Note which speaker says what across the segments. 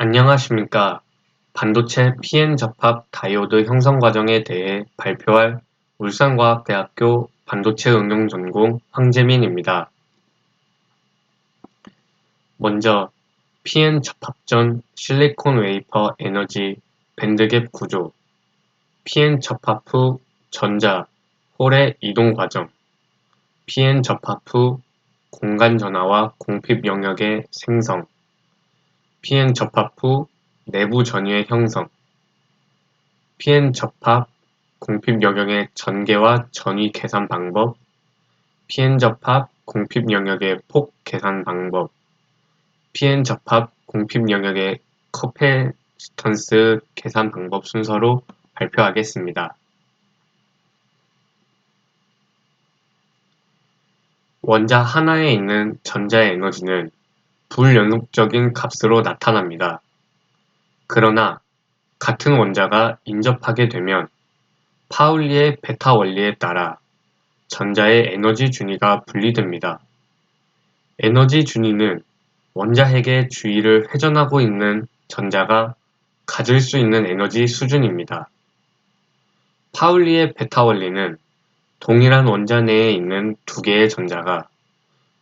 Speaker 1: 안녕하십니까. 반도체 PN 접합 다이오드 형성 과정에 대해 발표할 울산과학대학교 반도체 응용 전공 황재민입니다. 먼저 PN 접합 전 실리콘 웨이퍼 에너지 밴드갭 구조, PN 접합 후 전자, 홀의 이동 과정, PN 접합 후 공간 전하와 공핍 영역의 생성, PN 접합 후 내부 전위의 형성, PN 접합 공핍 영역의 전개와 전위 계산 방법, PN 접합 공핍 영역의 폭 계산 방법, PN 접합 공핍 영역의 커패시턴스 계산 방법 순서로 발표하겠습니다. 원자 하나에 있는 전자의 에너지는 불연속적인 값으로 나타납니다. 그러나 같은 원자가 인접하게 되면 파울리의 베타 원리에 따라 전자의 에너지 준위가 분리됩니다. 에너지 준위는 원자핵의 주위를 회전하고 있는 전자가 가질 수 있는 에너지 수준입니다. 파울리의 베타 원리는 동일한 원자 내에 있는 두 개의 전자가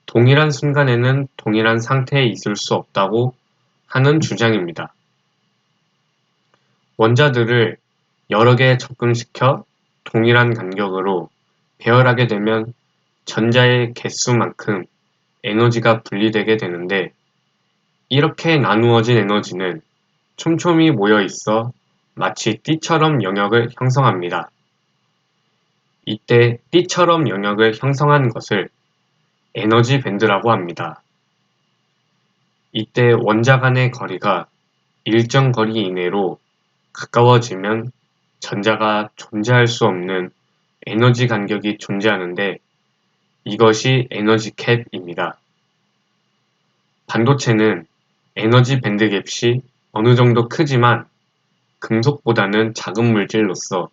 Speaker 1: 동일한 순간에는 동일한 상태에 있을 수 없다고 하는 주장입니다. 원자들을 여러 개 접근시켜 동일한 간격으로 배열하게 되면 전자의 개수만큼 에너지가 분리되게 되는데, 이렇게 나누어진 에너지는 촘촘히 모여 있어 마치 띠처럼 영역을 형성합니다. 이때 띠처럼 영역을 형성한 것을 에너지 밴드라고 합니다. 이때 원자 간의 거리가 일정 거리 이내로 가까워지면 전자가 존재할 수 없는 에너지 간격이 존재하는데, 이것이 에너지 캡입니다. 반도체는 에너지 밴드 갭이 어느 정도 크지만 금속보다는 작은 물질로서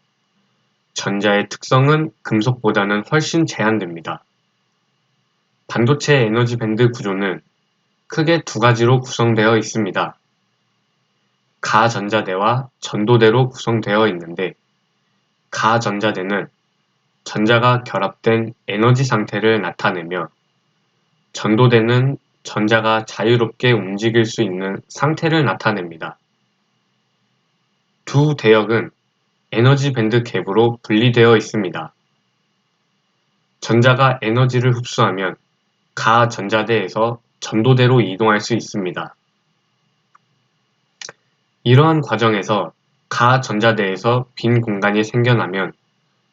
Speaker 1: 전자의 특성은 금속보다는 훨씬 제한됩니다. 반도체 에너지 밴드 구조는 크게 두 가지로 구성되어 있습니다. 가전자대와 전도대로 구성되어 있는데, 가전자대는 전자가 결합된 에너지 상태를 나타내며, 전도대는 전자가 자유롭게 움직일 수 있는 상태를 나타냅니다. 두 대역은 에너지 밴드 갭으로 분리되어 있습니다. 전자가 에너지를 흡수하면 가전자대에서 전도대로 이동할 수 있습니다. 이러한 과정에서 가전자대에서 빈 공간이 생겨나면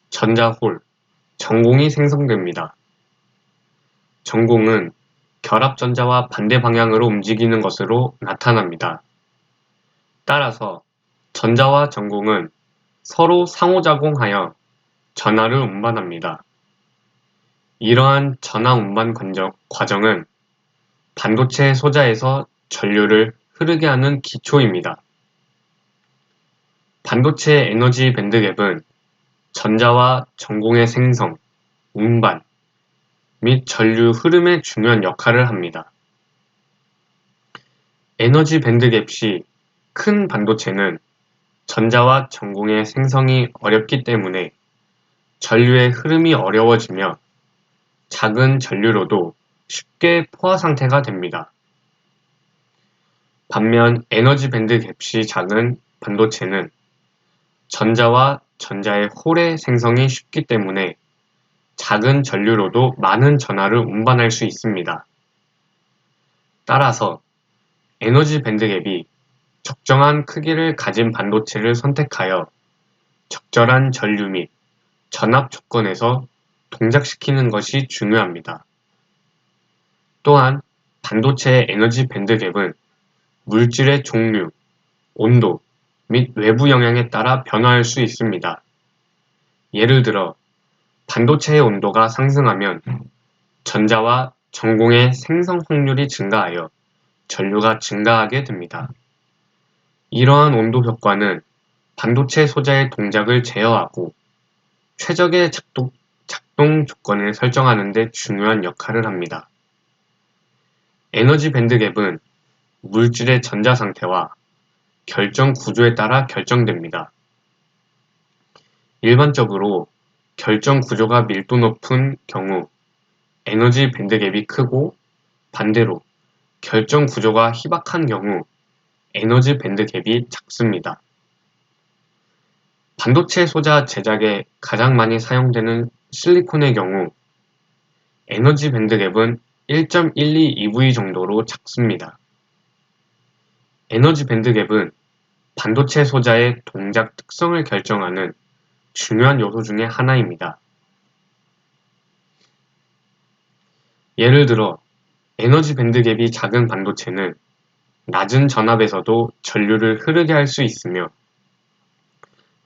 Speaker 1: 전자홀, 전공이 생성됩니다. 전공은 결합전자와 반대 방향으로 움직이는 것으로 나타납니다. 따라서 전자와 전공은 서로 상호작용하여 전하를 운반합니다. 이러한 전하 운반 과정은 반도체 소자에서 전류를 흐르게 하는 기초입니다. 반도체 에너지 밴드갭은 전자와 전공의 생성, 운반 및 전류 흐름에 중요한 역할을 합니다. 에너지 밴드갭이 큰 반도체는 전자와 전공의 생성이 어렵기 때문에 전류의 흐름이 어려워지며 작은 전류로도 쉽게 포화 상태가 됩니다. 반면 에너지 밴드갭이 작은 반도체는 전자와 전자의 홀의 생성이 쉽기 때문에 작은 전류로도 많은 전하를 운반할 수 있습니다. 따라서 에너지 밴드갭이 적정한 크기를 가진 반도체를 선택하여 적절한 전류 및 전압 조건에서 동작시키는 것이 중요합니다. 또한 반도체의 에너지 밴드갭은 물질의 종류, 온도 및 외부 영향에 따라 변화할 수 있습니다. 예를 들어 반도체의 온도가 상승하면 전자와 전공의 생성 확률이 증가하여 전류가 증가하게 됩니다. 이러한 온도 효과는 반도체 소자의 동작을 제어하고 최적의 작동 조건을 설정하는 데 중요한 역할을 합니다. 에너지 밴드갭은 물질의 전자 상태와 결정 구조에 따라 결정됩니다. 일반적으로 결정 구조가 밀도 높은 경우 에너지 밴드갭이 크고, 반대로 결정 구조가 희박한 경우 에너지 밴드갭이 작습니다. 반도체 소자 제작에 가장 많이 사용되는 실리콘의 경우 에너지 밴드갭은 1.12 EV 정도로 작습니다. 에너지 밴드갭은 반도체 소자의 동작 특성을 결정하는 중요한 요소 중의 하나입니다. 예를 들어 에너지 밴드갭이 작은 반도체는 낮은 전압에서도 전류를 흐르게 할 수 있으며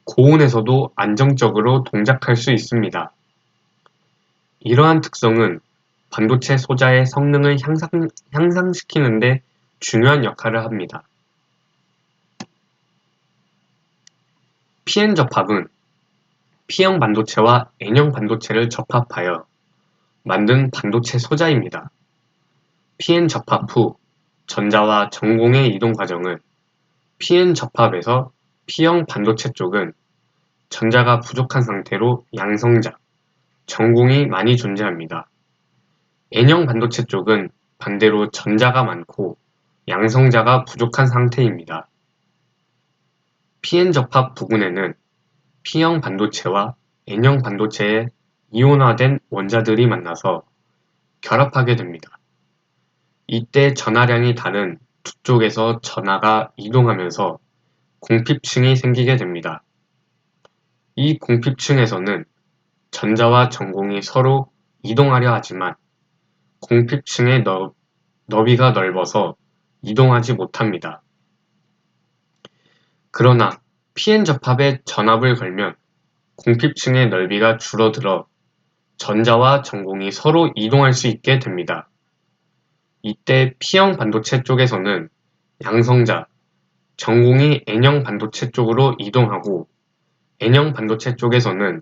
Speaker 1: 고온에서도 안정적으로 동작할 수 있습니다. 이러한 특성은 반도체 소자의 성능을 향상시키는 데 중요한 역할을 합니다. PN 접합은 P형 반도체와 N형 반도체를 접합하여 만든 반도체 소자입니다. PN 접합 후 전자와 전공의 이동 과정은 PN 접합에서 P형 반도체 쪽은 전자가 부족한 상태로 양성자, 전공이 많이 존재합니다. N형 반도체 쪽은 반대로 전자가 많고 양성자가 부족한 상태입니다. PN 접합 부근에는 P형 반도체와 N형 반도체의 이온화된 원자들이 만나서 결합하게 됩니다. 이때 전하량이 다른 두 쪽에서 전하가 이동하면서 공핍층이 생기게 됩니다. 이 공핍층에서는 전자와 전공이 서로 이동하려 하지만 공핍층의 너비가 넓어서 이동하지 못합니다. 그러나 PN 접합에 전압을 걸면 공핍층의 넓이가 줄어들어 전자와 전공이 서로 이동할 수 있게 됩니다. 이때 P형 반도체 쪽에서는 양성자, 전공이 N형 반도체 쪽으로 이동하고 N형 반도체 쪽에서는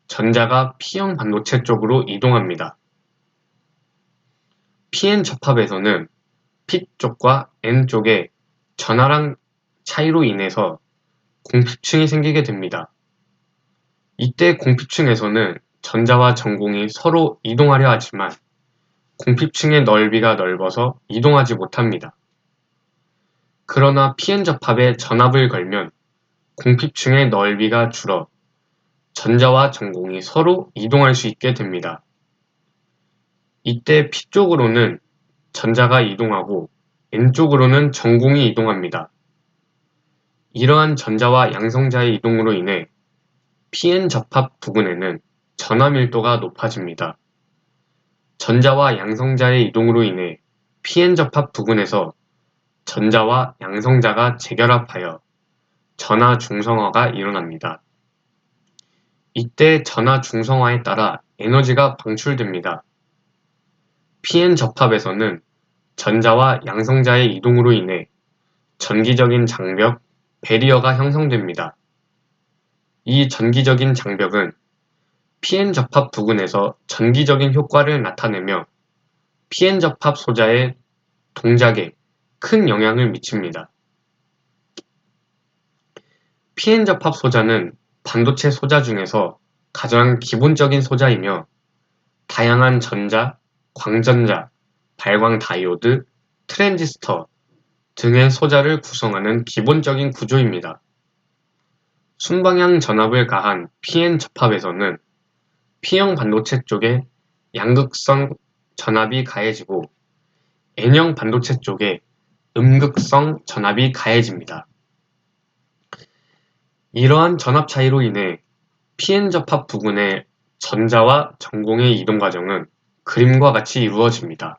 Speaker 1: 전자가 P형 반도체 쪽으로 이동합니다. PN 접합에서는 P 쪽과 N 쪽의 전하량 차이로 인해서 공핍층이 생기게 됩니다. 이때 공핍층에서는 전자와 전공이 서로 이동하려 하지만 공핍층의 넓이가 넓어서 이동하지 못합니다. 그러나 PN 접합에 전압을 걸면 공핍층의 넓이가 줄어 전자와 전공이 서로 이동할 수 있게 됩니다. 이때 P 쪽으로는 전자가 이동하고 N 쪽으로는 전공이 이동합니다. 이러한 전자와 양성자의 이동으로 인해 PN 접합 부근에는 전하 밀도가 높아집니다. 전자와 양성자의 이동으로 인해 PN 접합 부근에서 전자와 양성자가 재결합하여 전하 중성화가 일어납니다. 이때 전하 중성화에 따라 에너지가 방출됩니다. PN 접합에서는 전자와 양성자의 이동으로 인해 전기적인 장벽, 배리어가 형성됩니다. 이 전기적인 장벽은 PN 접합 부근에서 전기적인 효과를 나타내며 PN 접합 소자의 동작에 큰 영향을 미칩니다. PN 접합 소자는 반도체 소자 중에서 가장 기본적인 소자이며 다양한 전자, 광전자, 발광 다이오드, 트랜지스터 등의 소자를 구성하는 기본적인 구조입니다. 순방향 전압을 가한 PN 접합에서는 P형 반도체 쪽에 양극성 전압이 가해지고 N형 반도체 쪽에 음극성 전압이 가해집니다. 이러한 전압 차이로 인해 PN 접합 부근의 전자와 전공의 이동 과정은 그림과 같이 이루어집니다.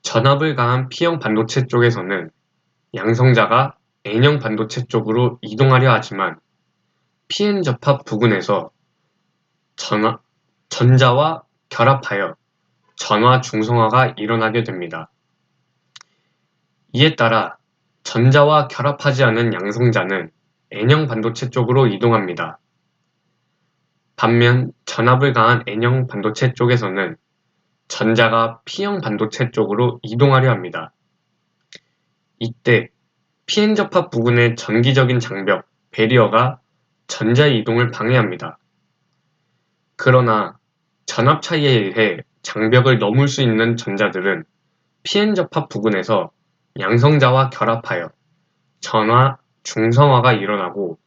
Speaker 1: 전압을 가한 P형 반도체 쪽에서는 양성자가 N형 반도체 쪽으로 이동하려 하지만 PN 접합 부근에서 전자와 결합하여 전화 중성화가 일어나게 됩니다. 이에 따라 전자와 결합하지 않은 양성자는 N형 반도체 쪽으로 이동합니다. 반면 전압을 가한 N형 반도체 쪽에서는 전자가 P형 반도체 쪽으로 이동하려 합니다. 이때 pn 접합 부근의 전기적인 장벽, 배리어가 전자의 이동을 방해합니다. 그러나 전압 차이에 의해 장벽을 넘을 수 있는 전자들은 pn 접합 부근에서 양성자와 결합하여 전화, 중성화가 일어나고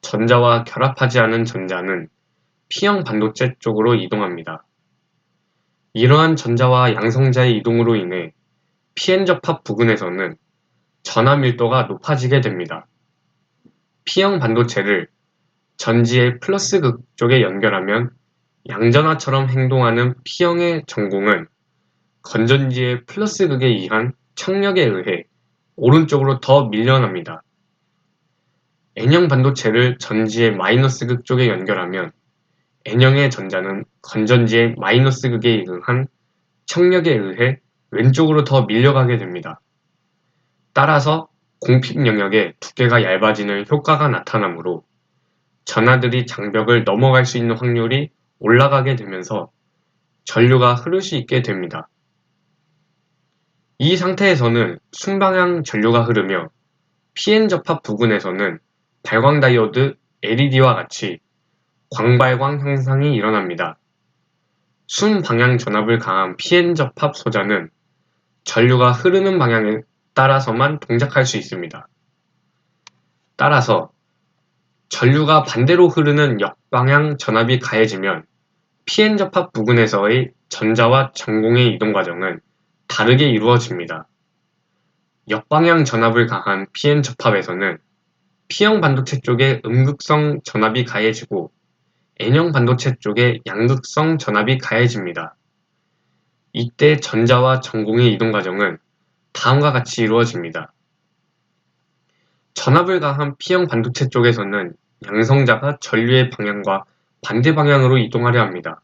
Speaker 1: 전자와 결합하지 않은 전자는 P형 반도체 쪽으로 이동합니다. 이러한 전자와 양성자의 이동으로 인해 pn 접합 부근에서는 전하 밀도가 높아지게 됩니다. P형 반도체를 전지의 플러스 극 쪽에 연결하면 양전하처럼 행동하는 P형의 전공은 건전지의 플러스 극에 의한 청력에 의해 오른쪽으로 더 밀려납니다. N형 반도체를 전지의 마이너스 극 쪽에 연결하면 N형의 전자는 건전지의 마이너스 극에 의한 청력에 의해 왼쪽으로 더 밀려가게 됩니다. 따라서 공핍 영역의 두께가 얇아지는 효과가 나타나므로 전하들이 장벽을 넘어갈 수 있는 확률이 올라가게 되면서 전류가 흐를 수 있게 됩니다. 이 상태에서는 순방향 전류가 흐르며 pn 접합 부근에서는 발광 다이오드 LED와 같이 광발광 현상이 일어납니다. 순방향 전압을 가한 pn 접합 소자는 전류가 흐르는 방향에 따라서만 동작할 수 있습니다. 따라서 전류가 반대로 흐르는 역방향 전압이 가해지면 pn 접합 부근에서의 전자와 전공의 이동 과정은 다르게 이루어집니다. 역방향 전압을 가한 pn 접합에서는 P형 반도체 쪽에 음극성 전압이 가해지고 N형 반도체 쪽에 양극성 전압이 가해집니다. 이때 전자와 전공의 이동 과정은 다음과 같이 이루어집니다. 전압을 가한 P형 반도체 쪽에서는 양성자가 전류의 방향과 반대 방향으로 이동하려 합니다.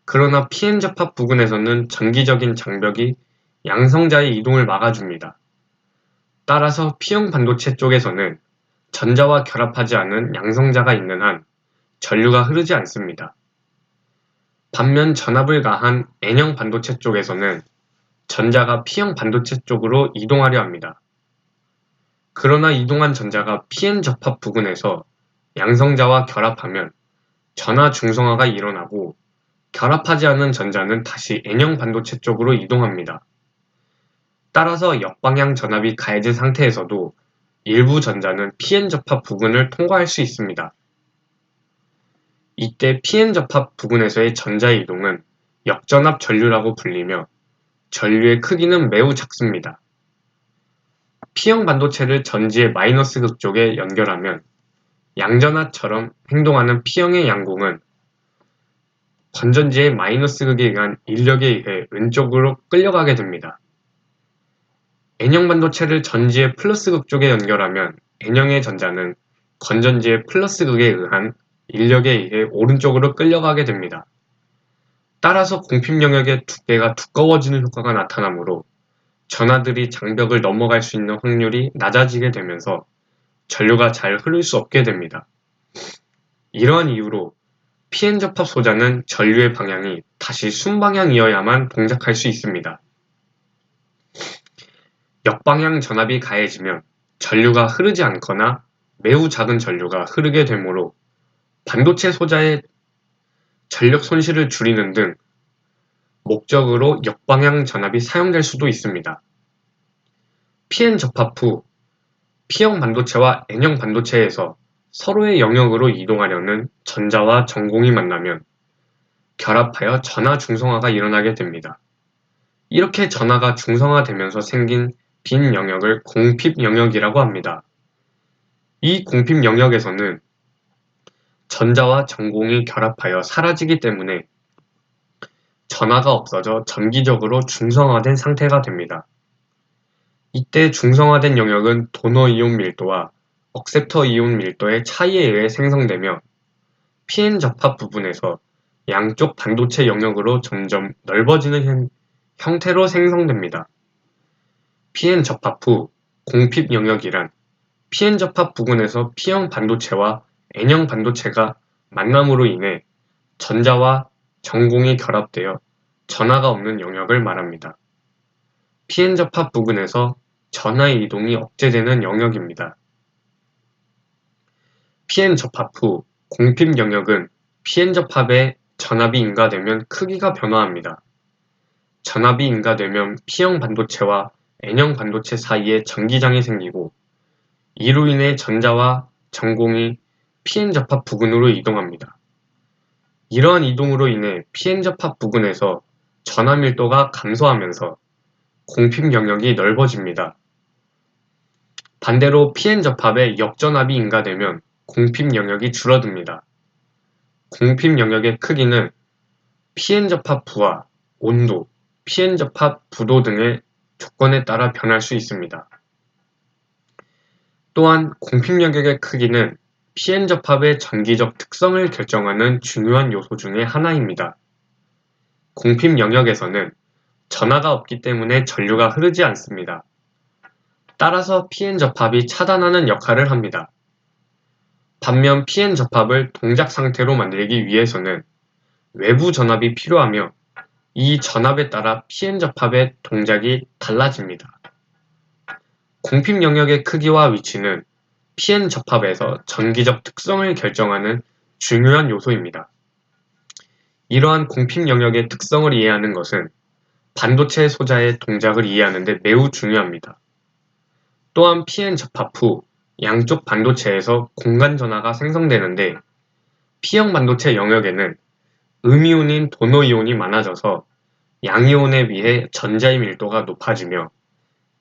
Speaker 1: 그러나 pn 접합 부근에서는 전기적인 장벽이 양성자의 이동을 막아줍니다. 따라서 P형 반도체 쪽에서는 전자와 결합하지 않은 양성자가 있는 한 전류가 흐르지 않습니다. 반면 전압을 가한 N형 반도체 쪽에서는 전자가 P형 반도체 쪽으로 이동하려 합니다. 그러나 이동한 전자가 pn 접합 부근에서 양성자와 결합하면 전하 중성화가 일어나고 결합하지 않은 전자는 다시 N형 반도체 쪽으로 이동합니다. 따라서 역방향 전압이 가해진 상태에서도 일부 전자는 pn 접합 부근을 통과할 수 있습니다. 이때 pn 접합 부근에서의 전자의 이동은 역전압 전류라고 불리며 전류의 크기는 매우 작습니다. P형 반도체를 전지의 마이너스 극 쪽에 연결하면 양전하처럼 행동하는 P형의 양공은 건전지의 마이너스 극에 의한 인력에 의해 왼쪽으로 끌려가게 됩니다. N형 반도체를 전지의 플러스 극 쪽에 연결하면 N형의 전자는 건전지의 플러스 극에 의한 인력에 의해 오른쪽으로 끌려가게 됩니다. 따라서 공핍 영역의 두께가 두꺼워지는 효과가 나타나므로 전하들이 장벽을 넘어갈 수 있는 확률이 낮아지게 되면서 전류가 잘 흐를 수 없게 됩니다. 이러한 이유로 pn 접합 소자는 전류의 방향이 다시 순방향이어야만 동작할 수 있습니다. 역방향 전압이 가해지면 전류가 흐르지 않거나 매우 작은 전류가 흐르게 되므로 반도체 소자의 전력 손실을 줄이는 등 목적으로 역방향 전압이 사용될 수도 있습니다. pn 접합 후 P형 반도체와 N형 반도체에서 서로의 영역으로 이동하려는 전자와 전공이 만나면 결합하여 전하 중성화가 일어나게 됩니다. 이렇게 전하가 중성화되면서 생긴 빈 영역을 공핍 영역이라고 합니다. 이 공핍 영역에서는 전자와 전공이 결합하여 사라지기 때문에 전하가 없어져 전기적으로 중성화된 상태가 됩니다. 이때 중성화된 영역은 도너 이온 밀도와 억셉터 이온 밀도의 차이에 의해 생성되며 pn 접합 부분에서 양쪽 반도체 영역으로 점점 넓어지는 형태로 생성됩니다. pn 접합 후 공핍 영역이란 pn 접합 부근에서 P형 반도체와 N형 반도체가 만남으로 인해 전자와 전공이 결합되어 전하가 없는 영역을 말합니다. pn 접합 부근에서 전하의 이동이 억제되는 영역입니다. pn 접합 후 공핍 영역은 pn 접합에 전압이 인가되면 크기가 변화합니다. 전압이 인가되면 P형 반도체와 N형 반도체 사이에 전기장이 생기고 이로 인해 전자와 전공이 pn 접합 부근으로 이동합니다. 이러한 이동으로 인해 pn 접합 부근에서 전하 밀도가 감소하면서 공핍 영역이 넓어집니다. 반대로 pn 접합에 역전압이 인가되면 공핍 영역이 줄어듭니다. 공핍 영역의 크기는 pn 접합 부하, 온도, pn 접합 부도 등의 조건에 따라 변할 수 있습니다. 또한 공핍 영역의 크기는 pn 접합의 전기적 특성을 결정하는 중요한 요소 중의 하나입니다. 공핍 영역에서는 전하가 없기 때문에 전류가 흐르지 않습니다. 따라서 pn 접합이 차단하는 역할을 합니다. 반면 pn 접합을 동작 상태로 만들기 위해서는 외부 전압이 필요하며 이 전압에 따라 pn 접합의 동작이 달라집니다. 공핍 영역의 크기와 위치는 pn 접합에서 전기적 특성을 결정하는 중요한 요소입니다. 이러한 공핍 영역의 특성을 이해하는 것은 반도체 소자의 동작을 이해하는 데 매우 중요합니다. 또한 pn 접합 후 양쪽 반도체에서 공간 전하가 생성되는데 P형 반도체 영역에는 음이온인 도노이온이 많아져서 양이온에 비해 전자의 밀도가 높아지며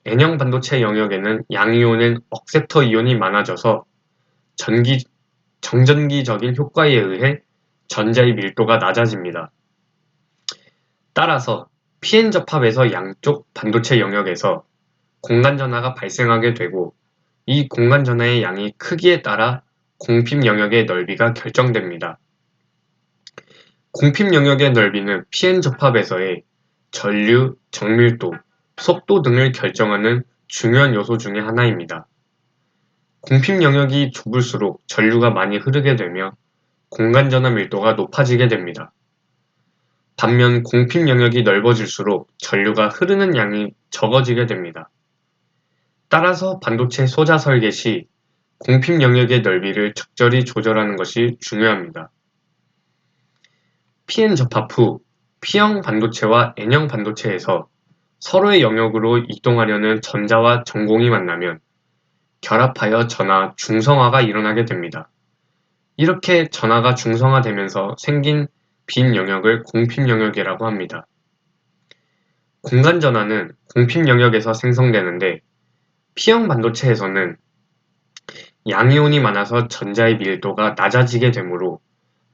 Speaker 1: N형 반도체 영역에는 양이온인 억셉터 이온이 많아져서 정전기적인 효과에 의해 전자의 밀도가 낮아집니다. 따라서 pn 접합에서 양쪽 반도체 영역에서 공간 전하가 발생하게 되고 이 공간 전하의 양이 크기에 따라 공핍 영역의 넓이가 결정됩니다. 공핍 영역의 넓이는 pn 접합에서의 전류, 정밀도, 속도 등을 결정하는 중요한 요소 중의 하나입니다. 공핍 영역이 좁을수록 전류가 많이 흐르게 되며 공간 전하 밀도가 높아지게 됩니다. 반면 공핍 영역이 넓어질수록 전류가 흐르는 양이 적어지게 됩니다. 따라서 반도체 소자 설계 시 공핍 영역의 넓이를 적절히 조절하는 것이 중요합니다. pn 접합 후 P형 반도체와 N형 반도체에서 서로의 영역으로 이동하려는 전자와 전공이 만나면 결합하여 전하 중성화가 일어나게 됩니다. 이렇게 전하가 중성화되면서 생긴 빈 영역을 공핍 영역이라고 합니다. 공간 전하는 공핍 영역에서 생성되는데 P형 반도체에서는 양이온이 많아서 전자의 밀도가 낮아지게 되므로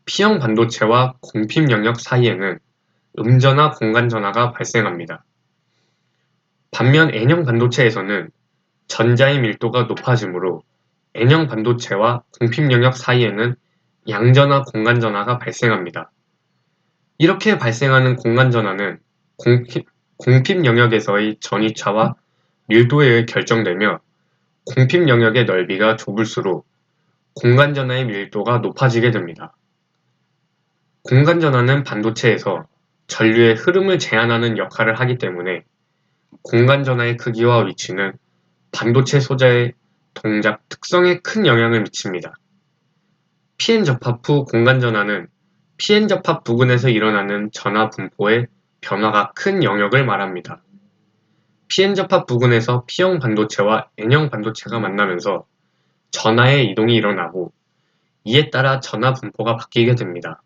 Speaker 1: P형 반도체와 공핍 영역 사이에는 음전하 공간 전하가 발생합니다. 반면 N형 반도체에서는 전자의 밀도가 높아지므로 N형 반도체와 공핍 영역 사이에는 양전하 공간 전하가 발생합니다. 이렇게 발생하는 공간 전하는 공핍 영역에서의 전위차와 밀도에 의해 결정되며 공핍 영역의 넓이가 좁을수록 공간 전하의 밀도가 높아지게 됩니다. 공간 전하는 반도체에서 전류의 흐름을 제한하는 역할을 하기 때문에 공간 전하의 크기와 위치는 반도체 소자의 동작 특성에 큰 영향을 미칩니다. pn 접합 후 공간 전하는 pn 접합 부근에서 일어나는 전하 분포의 변화가 큰 영역을 말합니다. pn 접합 부근에서 P형 반도체와 N형 반도체가 만나면서 전하의 이동이 일어나고 이에 따라 전하 분포가 바뀌게 됩니다.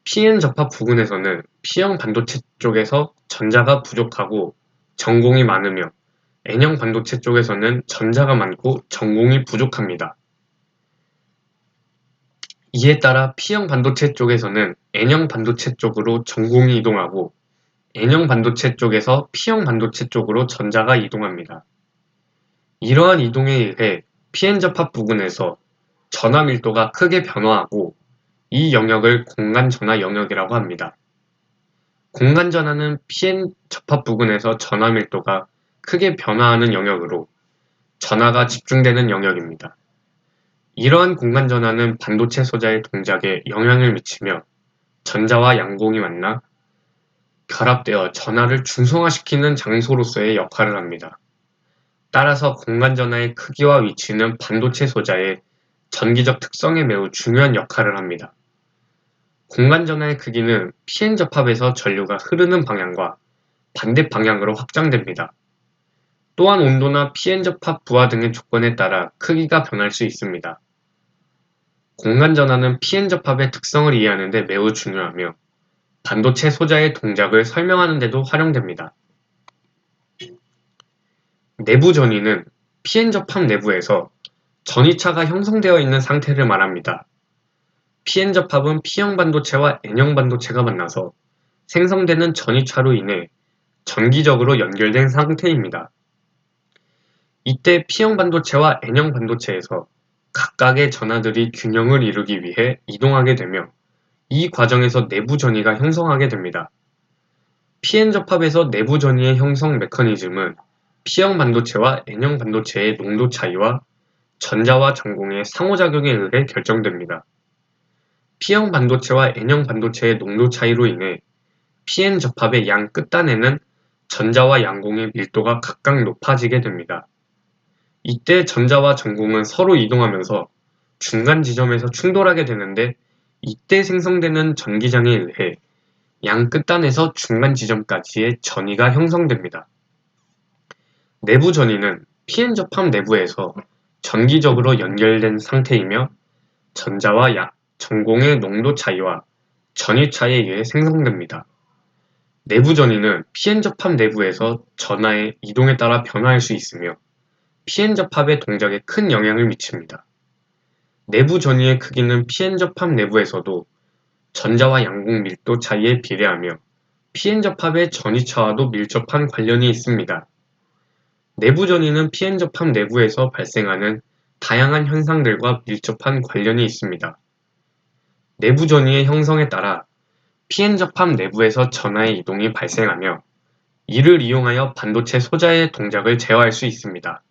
Speaker 1: pn 접합 부근에서는 P형 반도체 쪽에서 전자가 부족하고 전공이 많으며 N형 반도체 쪽에서는 전자가 많고 전공이 부족합니다. 이에 따라 P형 반도체 쪽에서는 N형 반도체 쪽으로 전공이 이동하고 N형 반도체 쪽에서 P형 반도체 쪽으로 전자가 이동합니다. 이러한 이동에 의해 pn 접합 부근에서 전하 밀도가 크게 변화하고 이 영역을 공간 전하 영역이라고 합니다. 공간 전하는 pn 접합 부근에서 전하 밀도가 크게 변화하는 영역으로 전하가 집중되는 영역입니다. 이러한 공간 전하는 반도체 소자의 동작에 영향을 미치며 전자와 양공이 만나 결합되어 전하를 중성화시키는 장소로서의 역할을 합니다. 따라서 공간 전하의 크기와 위치는 반도체 소자의 전기적 특성에 매우 중요한 역할을 합니다. 공간 전하의 크기는 pn 접합에서 전류가 흐르는 방향과 반대 방향으로 확장됩니다. 또한 온도나 pn 접합 부하 등의 조건에 따라 크기가 변할 수 있습니다. 공간 전하는 pn 접합의 특성을 이해하는 데 매우 중요하며 반도체 소자의 동작을 설명하는 데도 활용됩니다. 내부 전위는 pn 접합 내부에서 전위차가 형성되어 있는 상태를 말합니다. pn 접합은 P형 반도체와 N형 반도체가 만나서 생성되는 전위차로 인해 전기적으로 연결된 상태입니다. 이때 P형 반도체와 N형 반도체에서 각각의 전하들이 균형을 이루기 위해 이동하게 되며 이 과정에서 내부 전위가 형성하게 됩니다. pn 접합에서 내부 전위의 형성 메커니즘은 P형 반도체와 N형 반도체의 농도 차이와 전자와 전공의 상호작용에 의해 결정됩니다. P형 반도체와 N형 반도체의 농도 차이로 인해 pn 접합의 양 끝단에는 전자와 양공의 밀도가 각각 높아지게 됩니다. 이때 전자와 전공은 서로 이동하면서 중간 지점에서 충돌하게 되는데 이때 생성되는 전기장에 의해 양 끝단에서 중간 지점까지의 전위가 형성됩니다. 내부 전위는 pn 접합 내부에서 전기적으로 연결된 상태이며 전자와 전공의 농도 차이와 전위 차이에 의해 생성됩니다. 내부 전위는 pn 접합 내부에서 전하의 이동에 따라 변화할 수 있으며 pn 접합의 동작에 큰 영향을 미칩니다. 내부 전위의 크기는 pn 접합 내부에서도 전자와 양공 밀도 차이에 비례하며 pn 접합의 전위차와도 밀접한 관련이 있습니다. 내부 전위는 pn 접합 내부에서 발생하는 다양한 현상들과 밀접한 관련이 있습니다. 내부 전위의 형성에 따라 pn 접합 내부에서 전하의 이동이 발생하며 이를 이용하여 반도체 소자의 동작을 제어할 수 있습니다.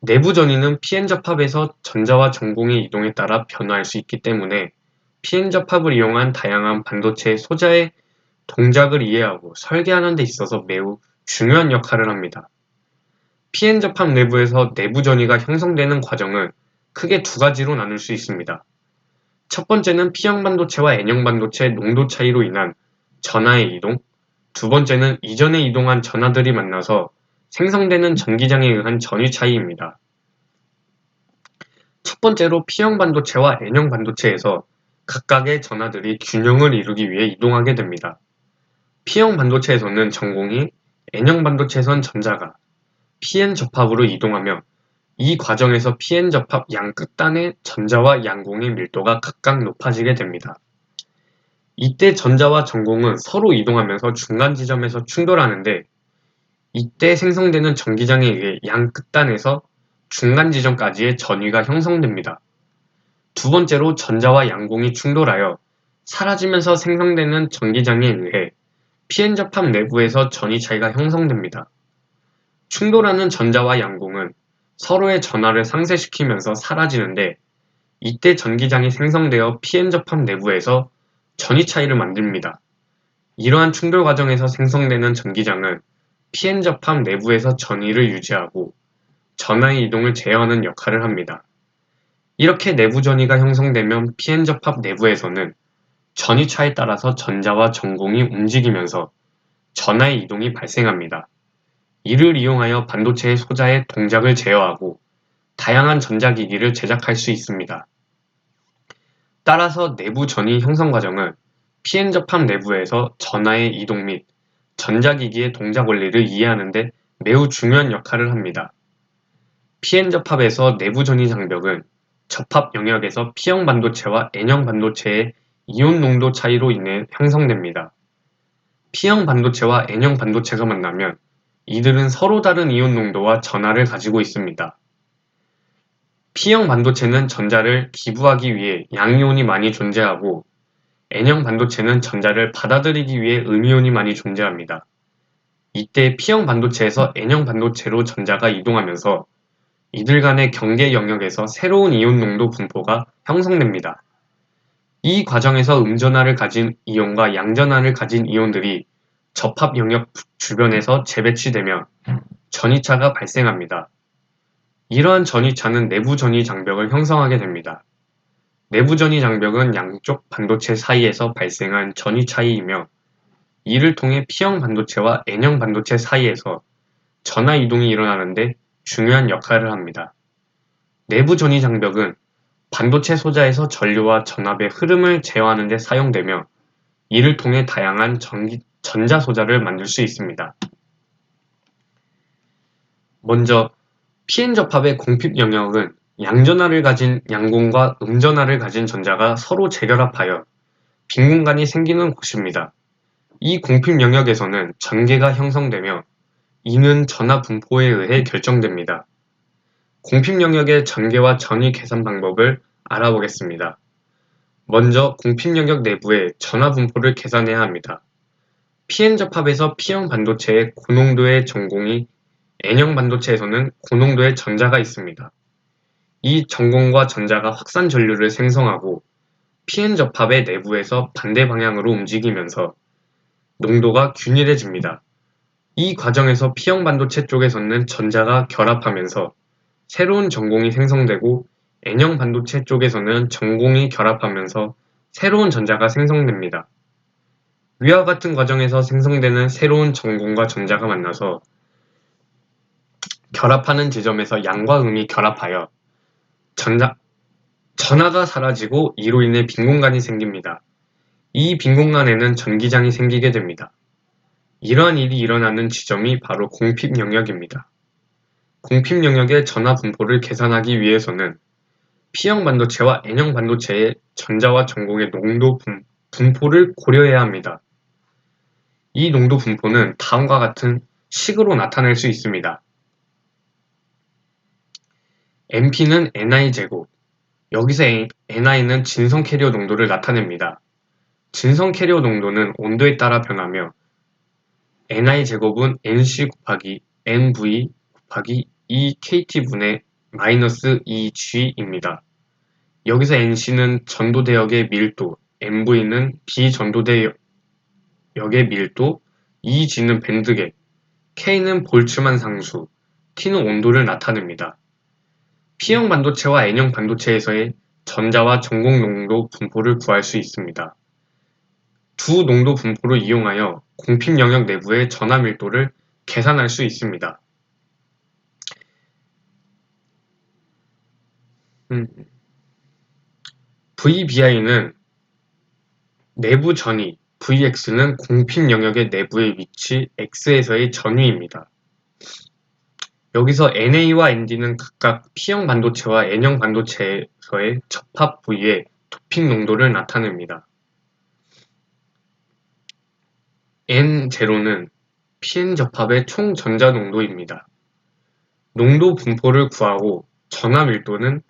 Speaker 1: 내부 전위는 pn 접합에서 전자와 전공의 이동에 따라 변화할 수 있기 때문에 pn 접합을 이용한 다양한 반도체 소자의 동작을 이해하고 설계하는 데 있어서 매우 중요한 역할을 합니다. pn 접합 내부에서 내부 전위가 형성되는 과정은 크게 두 가지로 나눌 수 있습니다. 첫 번째는 P형 반도체와 N형 반도체의 농도 차이로 인한 전하의 이동, 두 번째는 이전에 이동한 전하들이 만나서 생성되는 전기장에 의한 전위 차이입니다. 첫 번째로 P형 반도체와 N형 반도체에서 각각의 전하들이 균형을 이루기 위해 이동하게 됩니다. P형 반도체에서는 전공이, N형 반도체에선 전자가 pn 접합으로 이동하며 이 과정에서 pn 접합 양 끝단의 전자와 양공의 밀도가 각각 높아지게 됩니다. 이때 전자와 전공은 서로 이동하면서 중간 지점에서 충돌하는데 이때 생성되는 전기장에 의해 양 끝단에서 중간 지점까지의 전위가 형성됩니다. 두 번째로 전자와 양공이 충돌하여 사라지면서 생성되는 전기장에 의해 pn 접합 내부에서 전위 차이가 형성됩니다. 충돌하는 전자와 양공은 서로의 전하를 상쇄시키면서 사라지는데 이때 전기장이 생성되어 pn 접합 내부에서 전위 차이를 만듭니다. 이러한 충돌 과정에서 생성되는 전기장은 pn 접합 내부에서 전위를 유지하고 전하의 이동을 제어하는 역할을 합니다. 이렇게 내부 전위가 형성되면 pn 접합 내부에서는 전위 차에 따라서 전자와 전공이 움직이면서 전하의 이동이 발생합니다. 이를 이용하여 반도체의 소자의 동작을 제어하고 다양한 전자기기를 제작할 수 있습니다. 따라서 내부 전위 형성 과정은 pn 접합 내부에서 전하의 이동 및 전자기기의 동작 원리를 이해하는 데 매우 중요한 역할을 합니다. pn 접합에서 내부 전위 장벽은 접합 영역에서 P형 반도체와 N형 반도체의 이온 농도 차이로 인해 형성됩니다. P형 반도체와 N형 반도체가 만나면 이들은 서로 다른 이온 농도와 전하를 가지고 있습니다. P형 반도체는 전자를 기부하기 위해 양이온이 많이 존재하고 N형 반도체는 전자를 받아들이기 위해 음이온이 많이 존재합니다. 이때 P형 반도체에서 N형 반도체로 전자가 이동하면서 이들 간의 경계 영역에서 새로운 이온 농도 분포가 형성됩니다. 이 과정에서 음전하를 가진 이온과 양전하를 가진 이온들이 접합 영역 주변에서 재배치되며 전이차가 발생합니다. 이러한 전이차는 내부 전이 장벽을 형성하게 됩니다. 내부 전이 장벽은 양쪽 반도체 사이에서 발생한 전이 차이이며 이를 통해 P형 반도체와 N형 반도체 사이에서 전하 이동이 일어나는데 중요한 역할을 합니다. 내부 전이 장벽은 반도체 소자에서 전류와 전압의 흐름을 제어하는 데 사용되며 이를 통해 다양한 전자 소자를 만들 수 있습니다. 먼저 PN 접합의 공핍 영역은 양전하를 가진 양공과 음전하를 가진 전자가 서로 재결합하여 빈 공간이 생기는 곳입니다. 이 공핍 영역에서는 전개가 형성되며 이는 전하 분포에 의해 결정됩니다. 공핍 영역의 전개와 전위 계산 방법을 알아보겠습니다. 먼저 공핍 영역 내부의 전하 분포를 계산해야 합니다. PN 접합에서 P형 반도체의 고농도의 전공이 N형 반도체에서는 고농도의 전자가 있습니다. 이 전공과 전자가 확산 전류를 생성하고 PN 접합의 내부에서 반대 방향으로 움직이면서 농도가 균일해집니다. 이 과정에서 P형 반도체 쪽에서는 전자가 결합하면서 새로운 전공이 생성되고 N형 반도체 쪽에서는 전공이 결합하면서 새로운 전자가 생성됩니다. 위와 같은 과정에서 생성되는 새로운 전공과 전자가 만나서 결합하는 지점에서 양과 음이 결합하여 전하가 사라지고 이로 인해 빈 공간이 생깁니다. 이 빈 공간에는 전기장이 생기게 됩니다. 이러한 일이 일어나는 지점이 바로 공핍 영역입니다. 공핍 영역의 전하 분포를 계산하기 위해서는 P형 반도체와 N형 반도체의 전자와 전공의 농도 분포를 고려해야 합니다. 이 농도 분포는 다음과 같은 식으로 나타낼 수 있습니다. NP는 NI제곱, 여기서 NI는 진성 캐리어 농도를 나타냅니다. 진성 캐리어 농도는 온도에 따라 변하며 NI제곱은 NC 곱하기 NV 곱하기 EKT분의 마이너스 EG입니다. 여기서 NC는 전도대역의 밀도, NV는 비전도대역의 밀도, EG는 밴드갭, K는 볼츠만 상수, T는 온도를 나타냅니다. P형 반도체와 N형 반도체에서의 전자와 전공 농도 분포를 구할 수 있습니다. 두 농도 분포를 이용하여 공핍 영역 내부의 전하 밀도를 계산할 수 있습니다. VBI는 내부 전위, Vx는 공핍 영역의 내부의 위치 X에서의 전위입니다. 여기서 NA와 ND는 각각 P형 반도체와 N형 반도체에서의 접합 부위의 도핑 농도를 나타냅니다. N0는 PN 접합의 총 전자 농도입니다. 농도 분포를 구하고 전하 밀도를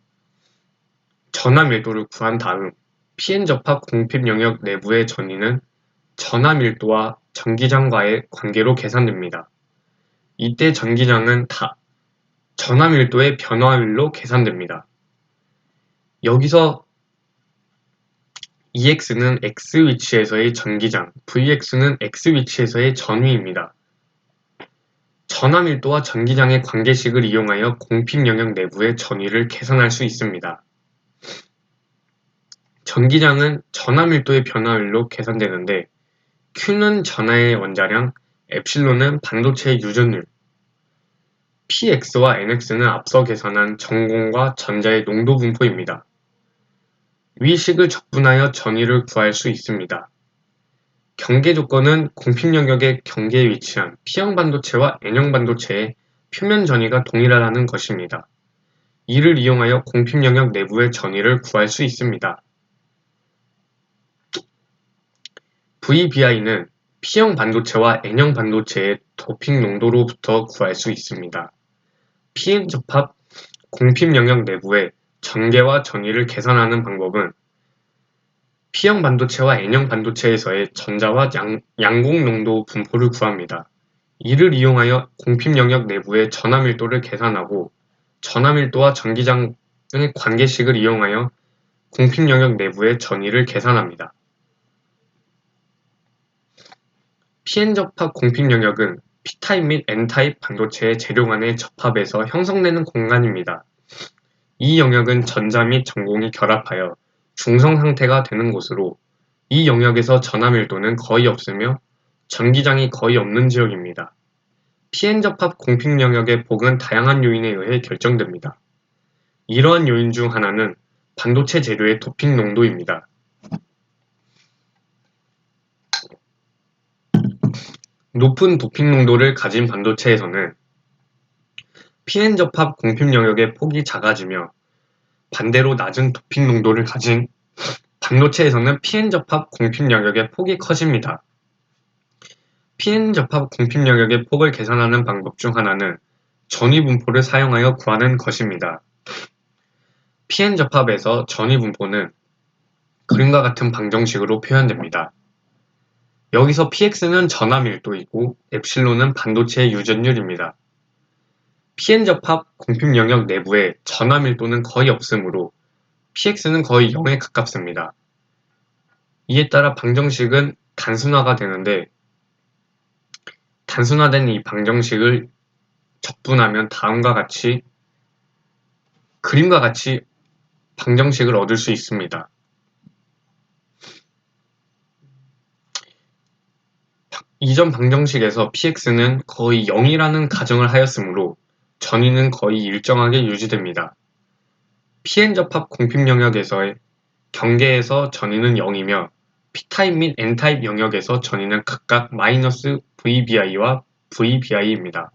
Speaker 1: 구한 다음 PN 접합 공핍 영역 내부의 전위는 전하 밀도와 전기장과의 관계로 계산됩니다. 이때 전기장은 전하 밀도의 변화율로 계산됩니다. 여기서 EX는 X 위치에서의 전기장, VX는 X 위치에서의 전위입니다. 전하 밀도와 전기장의 관계식을 이용하여 공핍 영역 내부의 전위를 계산할 수 있습니다. 전기장은 전하 밀도의 변화율로 계산되는데 Q는 전하의 원자량, 엡실론은 반도체의 유전율, Px와 Nx는 앞서 계산한 전공과 전자의 농도 분포입니다. 위 식을 적분하여 전위를 구할 수 있습니다. 경계 조건은 공핍 영역의 경계에 위치한 P형 반도체와 N형 반도체의 표면 전위가 동일하다는 것입니다. 이를 이용하여 공핍 영역 내부의 전위를 구할 수 있습니다. VBI는 P형 반도체와 N형 반도체의 도핑 농도로부터 구할 수 있습니다. PN 접합 공핍 영역 내부의 전개와 전위를 계산하는 방법은 P형 반도체와 N형 반도체에서의 전자와 양공 농도 분포를 구합니다. 이를 이용하여 공핍 영역 내부의 전하 밀도를 계산하고 전하 밀도와 전기장의 관계식을 이용하여 공핍 영역 내부의 전위를 계산합니다. pn 접합 공핍 영역은 p타입 및 n타입 반도체의 재료 간의 접합에서 형성되는 공간입니다. 이 영역은 전자 및 전공이 결합하여 중성 상태가 되는 곳으로 이 영역에서 전하 밀도는 거의 없으며 전기장이 거의 없는 지역입니다. pn 접합 공핍 영역의 폭은 다양한 요인에 의해 결정됩니다. 이러한 요인 중 하나는 반도체 재료의 도핑 농도입니다. 높은 도핑 농도를 가진 반도체에서는 pn 접합 공핍 영역의 폭이 작아지며 반대로 낮은 도핑 농도를 가진 반도체에서는 pn 접합 공핍 영역의 폭이 커집니다. pn 접합 공핍 영역의 폭을 계산하는 방법 중 하나는 전위 분포를 사용하여 구하는 것입니다. pn 접합에서 전위 분포는 그림과 같은 방정식으로 표현됩니다. 여기서 px는 전하 밀도이고 엡실론은 반도체의 유전율입니다. pn 접합 공핍 영역 내부에 전하 밀도는 거의 없으므로 px는 거의 0에 가깝습니다. 이에 따라 방정식은 단순화가 되는데 단순화된 이 방정식을 적분하면 그림과 같이 방정식을 얻을 수 있습니다. 이전 방정식에서 px는 거의 0이라는 가정을 하였으므로 전위는 거의 일정하게 유지됩니다. pn 접합 공핍 영역에서의 경계에서 전위는 0이며 p타입 및 n타입 영역에서 전위는 각각 마이너스 VBI와 VBI입니다.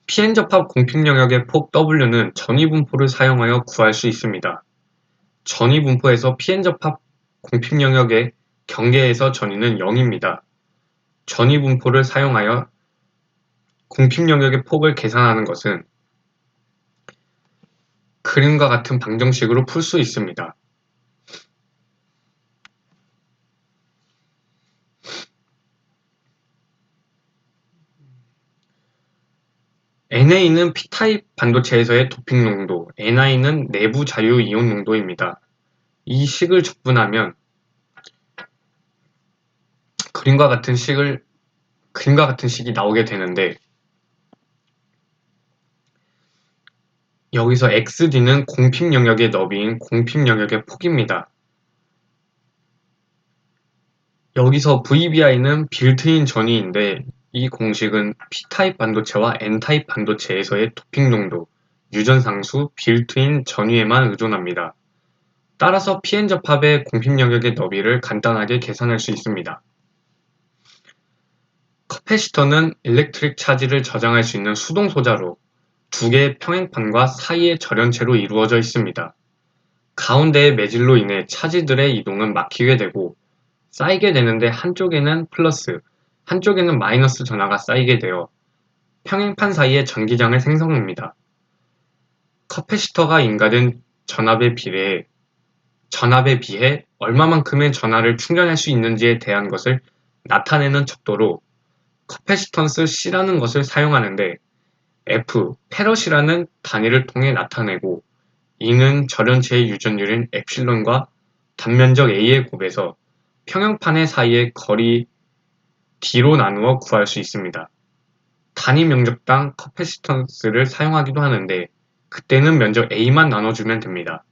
Speaker 1: pn 접합 공핍 영역의 폭 W는 전위 분포를 사용하여 구할 수 있습니다. 전위 분포에서 pn 접합 공핍 영역의 경계에서 전위는 0입니다. 전위 분포를 사용하여 공핍 영역의 폭을 계산하는 것은 그림과 같은 방정식으로 풀 수 있습니다. NA는 P타입 반도체에서의 도핑 농도, NI는 내부 자유 이온 농도입니다. 이 식을 적분하면 그림과 같은 식이 나오게 되는데 여기서 XD는 공핍 영역의 너비인 공핍 영역의 폭입니다. 여기서 VBI는 빌트인 전위인데 이 공식은 P타입 반도체와 N타입 반도체에서의 도핑 농도, 유전상수, 빌트인 전위에만 의존합니다. 따라서 pn 접합의 공핍 영역의 너비를 간단하게 계산할 수 있습니다. 커패시터는 일렉트릭 차지를 저장할 수 있는 수동 소자로 두 개의 평행판과 사이의 절연체로 이루어져 있습니다. 가운데의 매질로 인해 차지들의 이동은 막히게 되고 쌓이게 되는데 한쪽에는 플러스, 한쪽에는 마이너스 전하가 쌓이게 되어 평행판 사이의 전기장을 생성합니다. 커패시터가 인가된 전압에 비해 얼마만큼의 전하를 충전할 수 있는지에 대한 것을 나타내는 척도로 커패시턴스 C라는 것을 사용하는데 F, 페럿이라는 단위를 통해 나타내고 E는 절연체의 유전율인 엡실론과 단면적 A의 곱에서 평형판의 사이의 거리 D로 나누어 구할 수 있습니다. 단위 면적당 커패시턴스를 사용하기도 하는데 그때는 면적 A만 나눠주면 됩니다.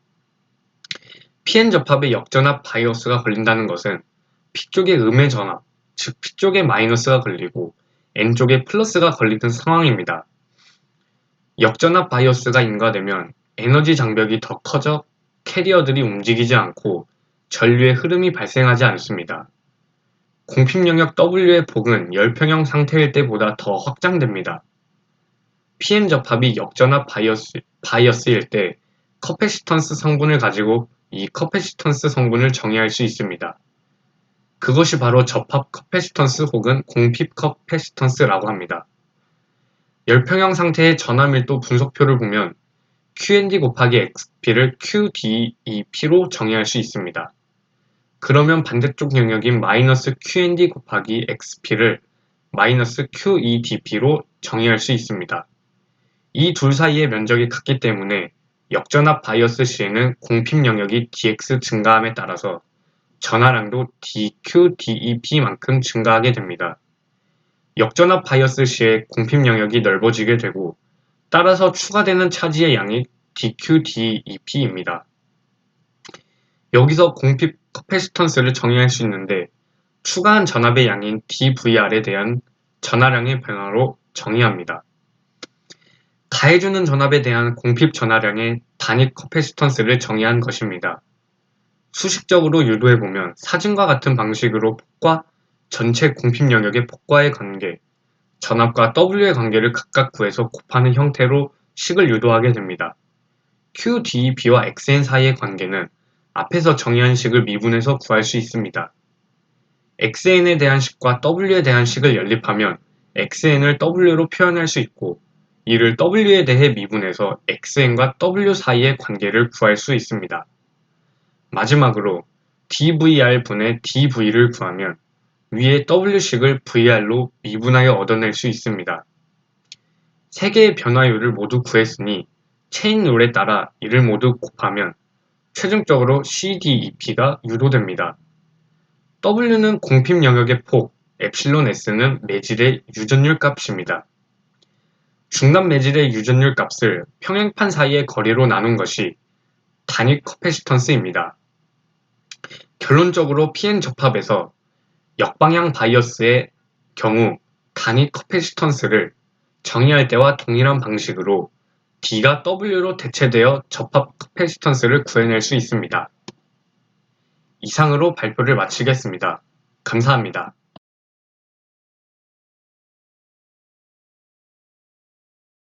Speaker 1: pn 접합에 역전압 바이어스가 걸린다는 것은 P쪽에 음의 전압, 즉 P쪽에 마이너스가 걸리고 N쪽에 플러스가 걸리는 상황입니다. 역전압 바이어스가 인가되면 에너지 장벽이 더 커져 캐리어들이 움직이지 않고 전류의 흐름이 발생하지 않습니다. 공핍 영역 W의 폭은 열평형 상태일 때보다 더 확장됩니다. pn 접합이 역전압 바이어스일 때 커패시턴스 성분을 가지고 이 커패시턴스 성분을 정의할 수 있습니다. 그것이 바로 접합 커패시턴스 혹은 공핍 커패시턴스라고 합니다. 열평형 상태의 전하 밀도 분석표를 보면 QND 곱하기 XP를 QDEP로 정의할 수 있습니다. 그러면 반대쪽 영역인 마이너스 QND 곱하기 XP를 마이너스 QEDP로 정의할 수 있습니다. 이 둘 사이의 면적이 같기 때문에 역전압 바이어스 시에는 공핍 영역이 dx 증가함에 따라서 전하량도 dq, dEp만큼 증가하게 됩니다. 역전압 바이어스 시에 공핍 영역이 넓어지게 되고 따라서 추가되는 차지의 양이 dq, dEp입니다. 여기서 공핍 커패시턴스를 정의할 수 있는데 추가한 전압의 양인 dVr에 대한 전하량의 변화로 정의합니다. 가해주는 전압에 대한 공핍 전하량의 단위 커패시턴스를 정의한 것입니다. 수식적으로 유도해보면 사진과 같은 방식으로 폭과 전체 공핍 영역의 폭과의 관계, 전압과 W의 관계를 각각 구해서 곱하는 형태로 식을 유도하게 됩니다. QDEP와 XN 사이의 관계는 앞에서 정의한 식을 미분해서 구할 수 있습니다. XN에 대한 식과 W에 대한 식을 연립하면 XN을 W로 표현할 수 있고 이를 W에 대해 미분해서 XN과 W 사이의 관계를 구할 수 있습니다. 마지막으로 dVr분의 dV를 구하면 위의 W식을 VR로 미분하여 얻어낼 수 있습니다. 세 개의 변화율을 모두 구했으니 체인 룰에 따라 이를 모두 곱하면 최종적으로 CDEP가 유도됩니다. W는 공핍 영역의 폭, 엡실론 S는 매질의 유전율 값입니다. 중간 매질의 유전율 값을 평행판 사이의 거리로 나눈 것이 단위 커패시턴스입니다. 결론적으로 PN 접합에서 역방향 바이어스의 경우 단위 커패시턴스를 정의할 때와 동일한 방식으로 D가 W로 대체되어 접합 커패시턴스를 구해낼 수 있습니다. 이상으로 발표를 마치겠습니다. 감사합니다.